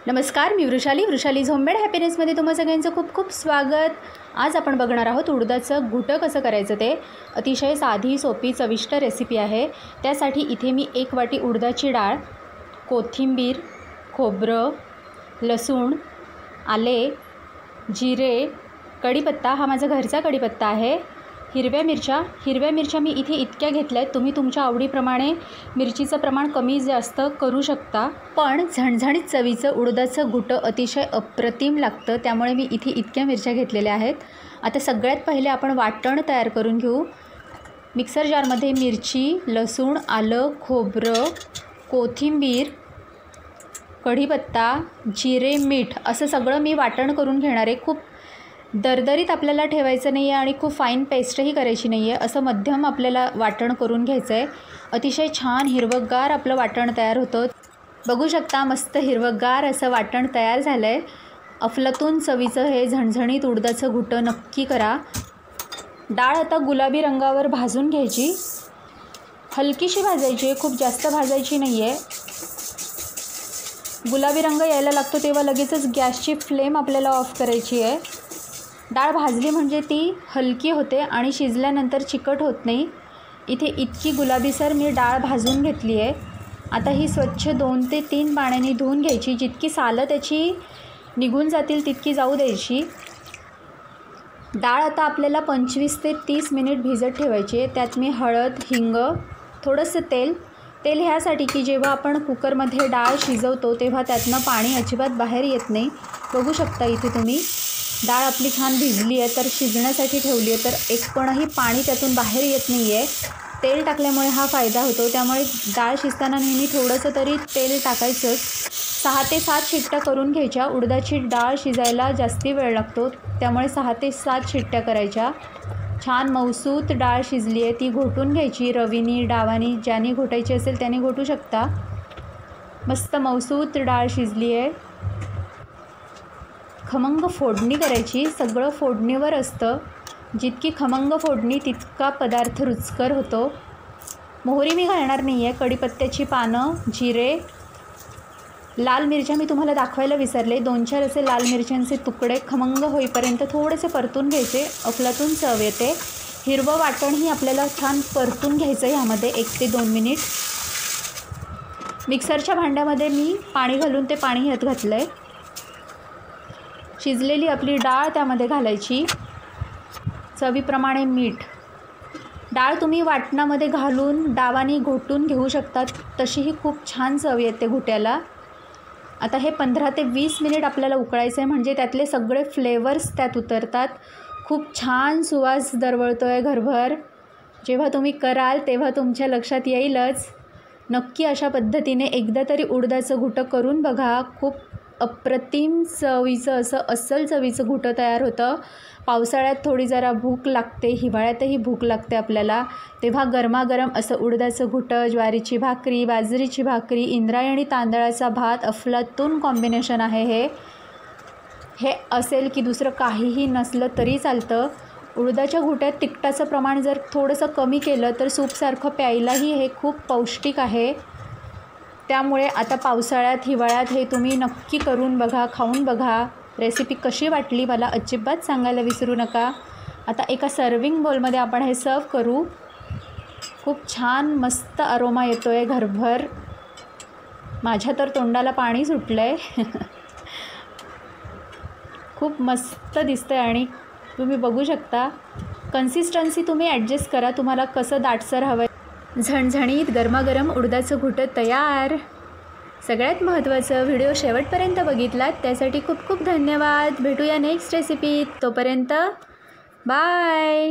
नमस्कार, मी वृषालीज होममेड हॅपीनेसमध्ये तुम्हा सगळ्यांचं खूप खूप स्वागत। आज आपण बघणार आहोत उडदाचं घुटं कसं करायचं ते। अतिशय साधी सोपी चविष्ट रेसिपी आहे। त्यासाठी इथे मी 1 वाटी उडदाची डाळ, कोथिंबीर, खोबरं, लसूण, आले, जिरे, कढीपत्ता, हा माझा घरचा कढीपत्ता आहे, हिरव्या मिरच्या मी इथे इतक्या घेतल्या आहेत। तुम्ही तुमच्या आवडीप्रमाणे मिरचीचं प्रमाण कमी जास्त करू शकता, पण झणझणीत चवीचं उडदाचं घुटं अतिशय अप्रतिम लागतं, त्यामुळे मी इथे इतक्या मिरच्या घेतलेल्या आहेत। आता सगळ्यात पहिले आपण वाटण तयार करून घेऊ। मिक्सर जारमध्ये मिरची, लसूण, आलं, खोबरं, कोथिंबीर, कढीपत्ता, जिरे, मीठ असं सगळं मी वाटण करून घेणार आहे। खूप दरदरीत आपल्याला ठेवायचं नाही आहे आणि खूप फाईन पेस्टही करायची नाही आहे, असं मध्यम आपल्याला वाटण करून घ्यायचं आहे। अतिशय छान हिरवंगार आपलं वाटण तयार होतं। बघू शकता, मस्त हिरवंगार असं वाटण तयार झालं आहे। अफलातून चवीचं हे झणझणीत उडदाचं घुटं नक्की करा। डाळ आता गुलाबी रंगावर भाजून घ्यायची, हलकीशी भाजायची आहे, खूप जास्त भाजायची नाही आहे। गुलाबी रंग यायला लागतो तेव्हा लगेचच गॅसची फ्लेम आपल्याला ऑफ करायची आहे। डाळ भाजली म्हणजे ती हलकी होते आणि शिजल्यानंतर चिकट होत नाही। इथे इतकी गुलाबीसर मी डाळ भाजून घेतली आहे। आता ही स्वच्छ 2 ते 3 पाण्याने धुवून घ्यायची, जितकी सालं त्याची निघून जातील तितकी जाऊ द्यायची। डाळ आता आपल्याला 25 ते 30 मिनिट भिजत ठेवायची आहे। त्यात मी हळद, हिंग, थोडंसं तेल ह्यासाठी की जेव्हा आपण कुकरमध्ये डाळ शिजवतो तेव्हा त्यातनं पाणी अजिबात बाहेर येत नाही। बघू शकता इथे तुम्ही डाळ आपली छान भिजली आहे, तर शिजण्यासाठी ठेवली आहे, तर एक कणही पाणी त्यातून बाहेर येत नाही आहे। तेल टाकल्यामुळे हा फायदा होतो, त्यामुळे डाळ शिजताना नेहमी थोडंसं तरी तेल टाकायचंच। 6 ते 7 शिट्ट्या करून घ्यायच्या। उडदाची डाळ शिजायला जास्ती वेळ लागतो, त्यामुळे 6 ते 7 शिट्ट्या करायच्या। छान मऊसूत डाळ शिजली आहे, ती घोटून घ्यायची। रवीनी, डावानी, ज्यानी घोटायची असेल त्याने घोटू शकता। मस्त मऊसूत डाळ शिजली आहे। खमंग फोडणी करायची, सगळं फोडणीवर असतं। जितकी खमंग फोडणी तितका पदार्थ रुचकर होतो। मोहरी मी घालणार नाही आहे, कढीपत्त्याची पानं, जिरे, लाल मिरच्या मी तुम्हाला दाखवायला विसरले, 2-4 असे लाल मिरच्यांचे तुकडे खमंग होईपर्यंत थोडेसे परतून घ्यायचे, अफलातून चव येते। हिरवं वाटणही आपल्याला छान परतून घ्यायचं आहे ह्यामध्ये 1 ते 2 मिनिट। मिक्सरच्या भांड्यामध्ये मी पाणी घालून ते पाणी ह्यात घातलं आहे। शिजलेली आपली डाळ त्यामध्ये घालायची, चवीप्रमाणे मीठ। डाळ तुम्ही वाटणामध्ये घालून डावानी घोटून घेऊ शकता, तशीही खूप छान चव येते घुट्याला। आता हे 15 ते 20 मिनिट आपल्याला उकळायचं आहे, म्हणजे त्यातले सगळे फ्लेवर्स त्यात उतरतात। खूप छान सुवास दरवळतो आहे घरभर। जेव्हा तुम्ही कराल तेव्हा तुमच्या लक्षात येईलच। नक्की अशा पद्धतीने एकदा तरी उडदाचं घुटं करून बघा। खूप अप्रतिम चवीचं असं अस्सल चवीचं घुटं तयार होतं। पावसाळ्यात थोडी जरा भूक लागते, हिवाळ्यातही भूक लागते आपल्याला, तेव्हा गरमागरम असं उडदाचं घुटं, ज्वारीची भाकरी, बाजरीची भाकरी, इंद्रायणी तांदळाचा भात, अफलातून कॉम्बिनेशन आहे हे असेल की दुसरं काहीही नसलं तरी चालतं। उडदाच्या घुट्यात तिखटाचं प्रमाण जर थोडंसं कमी केलं तर सूपसारखं प्यायलाही हे खूप पौष्टिक आहे। त्यामुळे आता पावसाळ्यात, हिवाळ्यात हे तुम्ही नक्की करून बघा, खाऊन बघा। रेसिपी कशी वाटली मला अजिबात सांगायला विसरू नका। आता एका सर्विंग बोलमध्ये आपण हे सर्व करू। खूप छान मस्त अरोमा येतो आहे घरभर, माझ्या तर तोंडाला पाणी सुटलं आहे। खूप मस्त दिसतं आहे आणि तुम्ही बघू शकता। कन्सिस्टन्सी तुम्ही ॲडजस्ट करा, तुम्हाला कसं दाटसर हवं आहे। झणझणीत गरमागरम उडदाचं घुटं तयार। सगळ्यात महत्त्वाचं, व्हिडिओ शेवटपर्यंत बघितलात त्यासाठी खूप खूप धन्यवाद। भेटूया नेक्स्ट रेसिपीत, तोपर्यंत बाय।